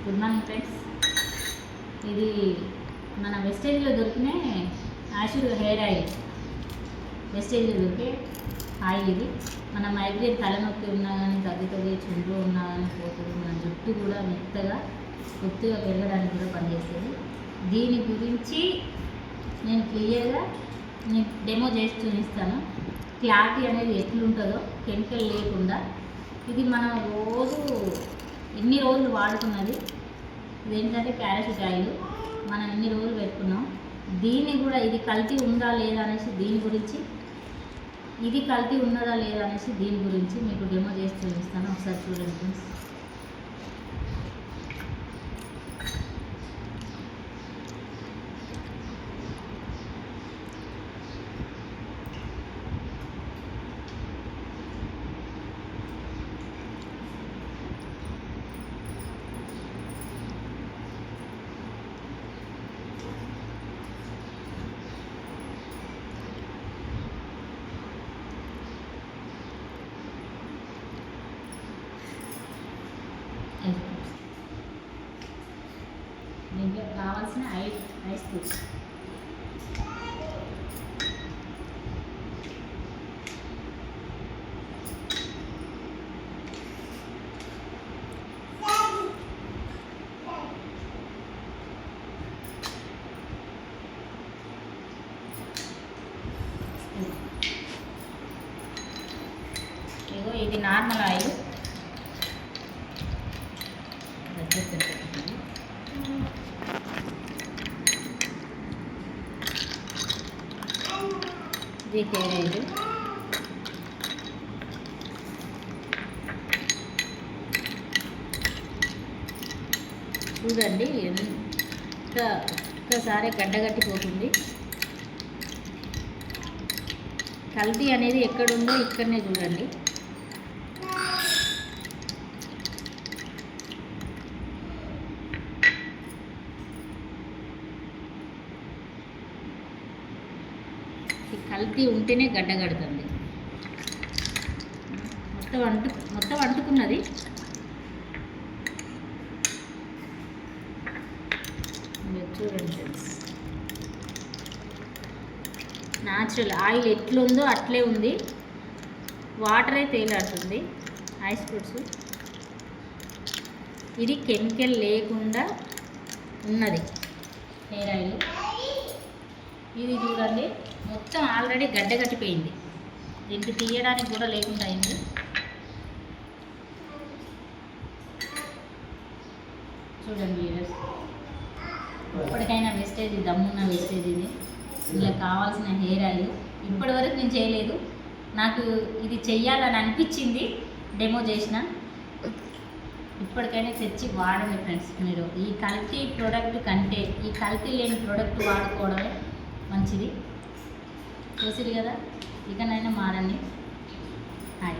Good morning friends. ఇది మన వెస్టేజ్లో దొరికిన యాషూర్ హెయిర్ ఆయిల్. వెస్టేజ్లో దొరికే ఆయిల్ ఇది. మన మైగ్రేన్ తలనొప్పి ఉన్నా కానీ తగ్గుతుంది, చుండ్రు ఉన్నా కానీ పోతుంది, మన జుట్టు కూడా మెత్తగా కొద్దిగా పెరగడానికి కూడా పనిచేస్తుంది. దీని గురించి నేను క్లియర్గా డెమో చేసి చూపిస్తాను. క్లారిటీ అనేది ఎట్లుంటుందో కెమికల్ లేకుండా. ఇది మనం ఎన్ని రోజులు వాడుకున్నది. ఇదేంటంటే పారాషూట్ ఆయిల్ మనం ఎన్ని రోజులు పెట్టుకున్నాం. దీన్ని కూడా ఇది కల్తీ ఉందా లేదా అనేసి దీని గురించి, ఇది కల్తీ ఉన్నదా లేదా అనేసి దీని గురించి మీకు డెమో చేసి చూపిస్తాను. ఒకసారి చూడండి ఫ్రెండ్స్. దీంట్లో కావాల్సిన ఐస్ క్యూబ్స్. ఇది నార్మల్ ఆయిల్. ఇది హెయిర్ ఆయిల్. చూడండి ఒక్కసారి గడ్డగట్టిపోతుంది. కల్తీ అనేది ఎక్కడుందో ఇక్కడనే చూడండి. కల్తీ ఉంటేనే గడ్డగడుతుంది. మొత్తం అంటుకున్నది. చూడండి ఫ్రెండ్స్, న్యాచురల్ ఆయిల్ ఎట్లుందో అట్లే ఉంది. వాటరే తేలాడుతుంది. Ice fruits. ఇది కెమికల్ లేకుండా ఉన్నది హెయిర్ ఆయిల్. ఇది చూడండి, మొత్తం ఆల్రెడీ గడ్డగట్టిపోయింది. దీనికి తీయడానికి కూడా లేకుండా అయింది. చూడండి, ఇప్పటికైనా వేస్టేజ్, దమ్మున్న వేస్టేజ్ ఇది. ఇలా కావాల్సిన హెయిర్ ఆయిల్. ఇప్పటివరకు నేను చేయలేదు. నాకు ఇది చెయ్యాలని అనిపించింది, డెమో చేసిన. ఇప్పటికైనా తెచ్చి వాడండి ఫ్రెండ్స్. మీరు ఈ కల్తీ ప్రోడక్ట్ కంటే ఈ కల్తీ లేని ప్రోడక్ట్ వాడుకోవడమే మంచిది. చూసిరు కదా, ఇకనైనా మారండి. హాయ్.